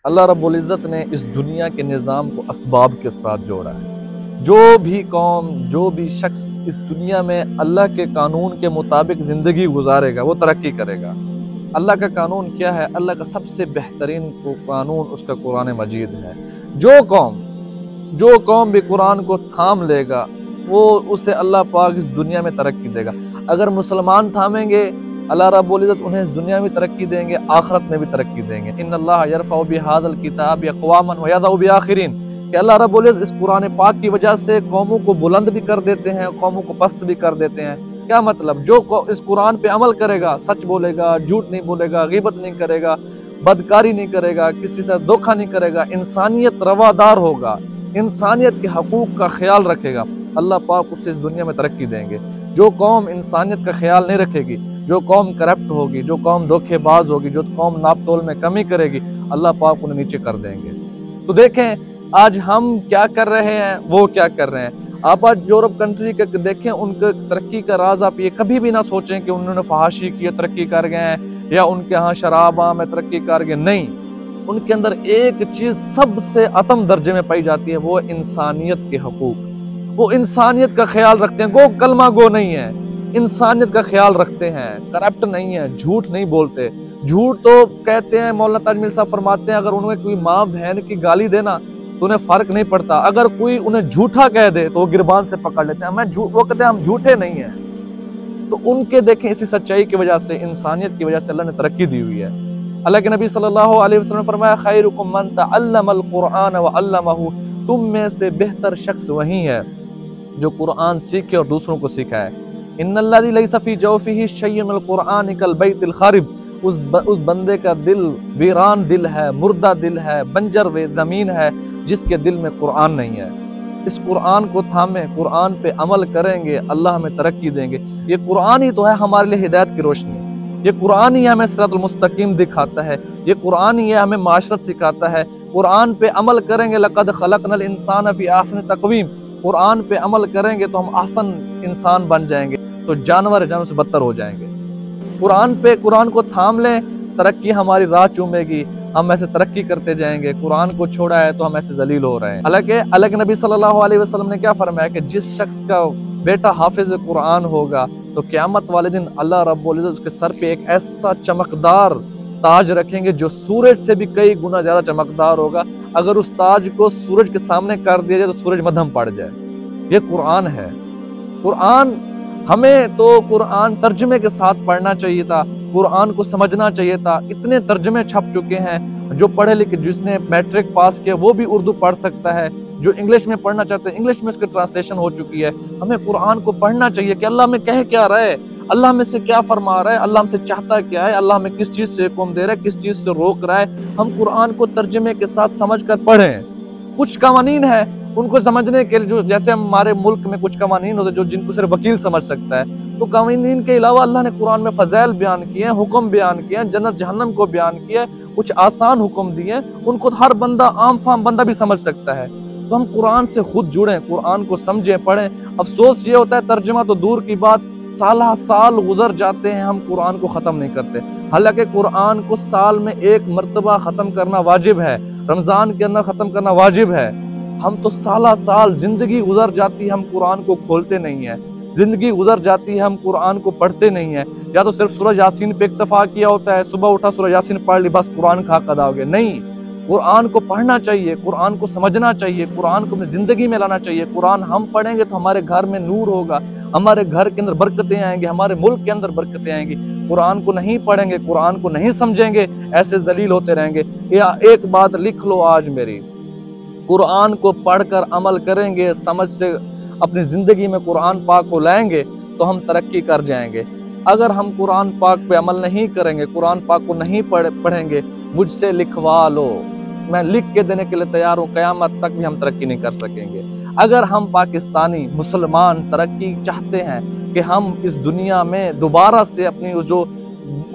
अल्लाह रब्बुल इज़्ज़त ने इस दुनिया के निज़ाम को असबाब के साथ जोड़ा है। जो भी कौम, जो भी शख्स इस दुनिया में अल्लाह के कानून के मुताबिक ज़िंदगी गुजारेगा वो तरक्की करेगा। अल्लाह का कानून क्या है? अल्लाह का सबसे बेहतरीन कानून उसका कुरान मजीद है। जो कौम भी कुरान को थाम लेगा वो उसे अल्लाह पाक इस दुनिया में तरक्की देगा। अगर मुसलमान थामेंगे, अल्लाह रब्बुल इज़्ज़त उन्हें इस दुनिया में तरक्की देंगे, आखिरत में भी तरक्की देंगे। इन्नल्लाह यरफ़उ बिहाज़ल किताब अक़वामन व यज़उ बिआख़िरीन, कि अल्लाह रब्बुल इज़्ज़त इस कुरान पाक की वजह से कौमों को बुलंद भी कर देते हैं, कौमों को पस्त भी कर देते हैं। क्या मतलब? जो इस कुरान पे अमल करेगा, सच बोलेगा, झूठ नहीं बोलेगा, ग़ीबत नहीं करेगा, बदकारी नहीं करेगा, किसी से धोखा नहीं करेगा, इंसानियत रवादार होगा, इंसानियत के हकूक़ का ख्याल रखेगा, अल्लाह पाक उसे इस दुनिया में तरक्की देंगे। जो कौम इंसानियत का ख्याल नहीं रखेगी, जो कौम करप्ट होगी, जो कौम धोखेबाज होगी, जो कौम नाप तोल में कमी करेगी, अल्लाह पाक उन्हें नीचे कर देंगे। तो देखें आज हम क्या कर रहे हैं, वो क्या कर रहे हैं। आप आज यूरोप कंट्री के देखें, उनके तरक्की का राज आप ये कभी भी ना सोचें कि उन्होंने फहाशी की तरक्की कर गए हैं या उनके यहाँ शराब आम है तरक्की कर गए। नहीं, उनके अंदर एक चीज सबसे अतम दर्जे में पाई जाती है, वो इंसानियत के हकूक। वो इंसानियत का ख्याल रखते हैं, गो कलमा गो नहीं है, इंसानियत का ख्याल रखते हैं, करप्ट नहीं है, झूठ नहीं बोलते। झूठ तो कहते हैं, मौलाना ताजमील साहब फरमाते हैं, अगर उन्हें कोई माँ बहन की गाली देना तो उन्हें फर्क नहीं पड़ता, अगर कोई उन्हें झूठा कह दे तो वो गिरबान से पकड़ लेते हैं। वो कहते हैं हम झूठे नहीं हैं। तो उनके देखें इसी सच्चाई की वजह से, इंसानियत की वजह से अल्लाह ने तरक्की दी हुई है। अल्लाह के नबी सल्लल्लाहु अलैहि वसल्लम ने फरमाया, खैरुकुम मन तअल्लमल कुरआन व अल्लमहु, तुम में से बेहतर शख्स वही है जो कुरान सीखे और दूसरों को सिखाए। इन्नल्लज़ी लैसा फी जौफिही शय्युन मिनल कुरआन कल बैतिल खारिब, उस बंदे का दिल वीरान दिल है, मुर्दा दिल है, बंजर वे ज़मीन है जिसके दिल में कुरान नहीं है। इस कुरान को थामे, कुरान पे अमल करेंगे, अल्लाह हमें तरक्की देंगे। ये कुरान ही तो है हमारे लिए हिदायत की रोशनी, ये कुरान ही हमें सिरातुल मुस्तकीम दिखाता है, ये कुरान ही हमें माशरत सिखाता है। कुरान पे अमल करेंगे, लक़द खलक़नल इंसान फ़ी अहसनि तक़वीम, कुरान पे अमल करेंगे तो हम आसन इंसान बन जाएंगे, तो जानवर से बदतर हो जाएंगे। कुरान को थाम लें, तरक्की हमारी राह चूमेगी, हम ऐसे तरक्की करते जाएंगे। कुरान को छोड़ा है तो हम ऐसे जलील हो रहे हैं। हालांकि नबी सल्लल्लाहु अलैहि वसल्लम ने क्या फरमाया कि जिस शख्स का बेटा हाफिज कुरान होगा तो क़यामत वाले दिन अल्लाह रब्बुल इज़्ज़त उसके सर पे एक ऐसा चमकदार ताज रखेंगे जो सूरज से भी कई गुना ज्यादा चमकदार होगा। अगर उस ताज को सूरज के सामने कर दिया जाए तो सूरज मध्यम पड़ जाए। ये कुरान है। कुरान हमें तो कुरान तर्जमे के साथ पढ़ना चाहिए था, कुरान को समझना चाहिए था। इतने तर्जमे छप चुके हैं, जो पढ़े लिखे, जिसने मैट्रिक पास किया वो भी उर्दू पढ़ सकता है, जो इंग्लिश में पढ़ना चाहते हैं इंग्लिश में उसकी ट्रांसलेशन हो चुकी है। हमें कुरान को पढ़ना चाहिए कि अल्लाह में कह क्या रहा है, अल्लाह में से क्या फरमा रहा है, अल्लाह हमसे चाहता क्या है, अल्लाह हमें किस चीज से हुक्म दे रहा है, किस चीज से रोक रहा है। हम कुरान को तर्जमे के साथ समझ कर पढ़ें। कुछ कवानीन है उनको समझने के लिए, जो जैसे हमारे मुल्क में कुछ कवानीन होते जो जिनको सिर्फ वकील समझ सकता है, तो कवानीन के अलावा अल्लाह ने कुरान में फज़ाइल बयान किए हैं, हुक्म बयान किए हैं, जन्नत जहन्नम को बयान किया है, कुछ आसान हुक्म दिए हैं, उनको हर बंदा, आम फाम बंदा भी समझ सकता है। तो हम कुरान से खुद जुड़ें, कुरान को समझें, पढ़ें। अफसोस ये होता है तर्जमा तो दूर की बात, साल गुजर जाते हैं, हम कुरान को ख़त्म नहीं करते। हालांकि कुरान को साल में एक मरतबा ख़त्म करना वाजिब है, रमज़ान के अंदर ख़त्म करना वाजिब है। हम तो साल जिंदगी गुजर जाती है, हम कुरान को खोलते नहीं है, जिंदगी गुजर जाती है, हम कुरान को पढ़ते नहीं है। या तो सिर्फ सूरह यासीन पे इक्तफा किया होता है, सुबह उठा सूरह यासीन पढ़ ली, बस कुरान का हक अदा हो गया। नहीं, कुरान को पढ़ना चाहिए, कुरान को समझना चाहिए, कुरान को अपनी जिंदगी में लाना चाहिए। कुरान हम पढ़ेंगे तो हमारे घर में नूर होगा, हमारे घर के अंदर बरकतें आएंगी, हमारे मुल्क के अंदर बरकतें आएंगी। कुरान को नहीं पढ़ेंगे, कुरान को नहीं समझेंगे, ऐसे जलील होते रहेंगे। या एक बात लिख लो आज मेरी, कुरान को पढ़कर अमल करेंगे, समझ से अपनी जिंदगी में कुरान पाक को लाएंगे तो हम तरक्की कर जाएंगे। अगर हम कुरान पाक पे अमल नहीं करेंगे, कुरान पाक को नहीं पढ़ेंगे, मुझसे लिखवा लो, मैं लिख के देने के लिए तैयार हूँ, क़यामत तक भी हम तरक्की नहीं कर सकेंगे। अगर हम पाकिस्तानी मुसलमान तरक्की चाहते हैं कि हम इस दुनिया में दोबारा से अपनी जो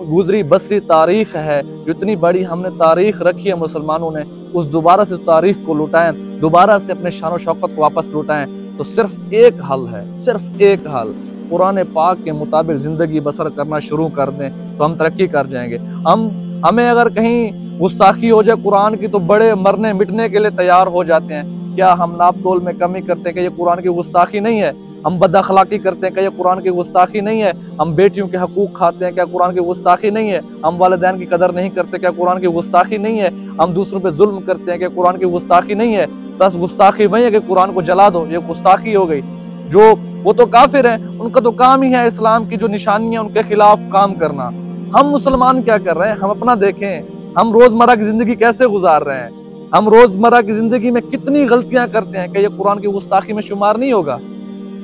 गुजरी बसरी तारीख है, जो इतनी बड़ी हमने तारीख रखी है मुसलमानों ने, उस दोबारा से तारीख को लुटाएं, दोबारा से अपने शान शौकत को वापस लुटाएं, तो सिर्फ एक हल है, सिर्फ एक हल, कुरान पाक के मुताबिक जिंदगी बसर करना शुरू कर दें तो हम तरक्की कर जाएंगे। हम हमें अगर कहीं गुस्ताखी हो जाए कुरान की तो बड़े मरने मिटने के लिए तैयार हो जाते हैं। क्या हम नाप तोल में कमी करते हैं कि ये कुरान की गुस्ताखी नहीं है? हम बदअखलाकी करते हैं क्या ये कुरान की गुस्ताखी नहीं है? हम बेटियों के हकूक खाते हैं क्या कुरान की गुस्ताखी नहीं है? हम वालिदैन की कदर नहीं करते क्या कुरान की गुस्ताखी नहीं है? हम दूसरों पे जुल्म करते हैं क्या कुरान की गुस्ताखी नहीं है? बस गुस्ताखी वही है कि कुरान को जला दो, ये गुस्ताखी हो गई। जो वो तो काफिर हैं, उनका तो काम ही है इस्लाम की जो निशानियां उनके खिलाफ काम करना। हम मुसलमान क्या कर रहे हैं? हम अपना देखें, हम रोजमर्रा की जिंदगी कैसे गुजार रहे हैं? हम रोजमर्रा की जिंदगी में कितनी गलतियां करते हैं कि ये कुरान की गुस्ताखी में शुमार नहीं होगा?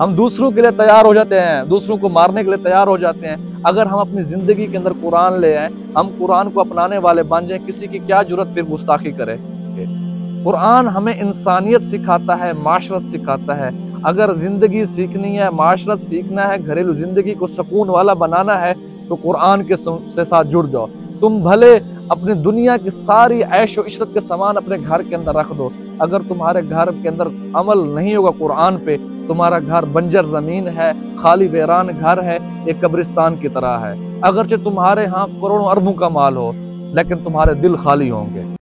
हम दूसरों के लिए तैयार हो जाते हैं, दूसरों को मारने के लिए तैयार हो जाते हैं। अगर हम अपनी जिंदगी के अंदर कुरान ले आए, हम कुरान को अपनाने वाले बन जाए, किसी की क्या जरूरत फिर गुस्ताखी करे? कुरान हमें इंसानियत सिखाता है, माशरत सिखाता है। अगर जिंदगी सीखनी है, माशरत सीखना है, घरेलू जिंदगी को सुकून वाला बनाना है तो कुरान के से साथ जुड़ जाओ। तुम भले अपनी दुनिया की सारी ऐश और इशरत के सामान अपने घर के अंदर रख दो, अगर तुम्हारे घर के अंदर अमल नहीं होगा कुरान पे, तुम्हारा घर बंजर जमीन है, खाली वीरान घर है, एक कब्रिस्तान की तरह है। अगरचे तुम्हारे यहाँ करोड़ों अरबों का माल हो, लेकिन तुम्हारे दिल खाली होंगे।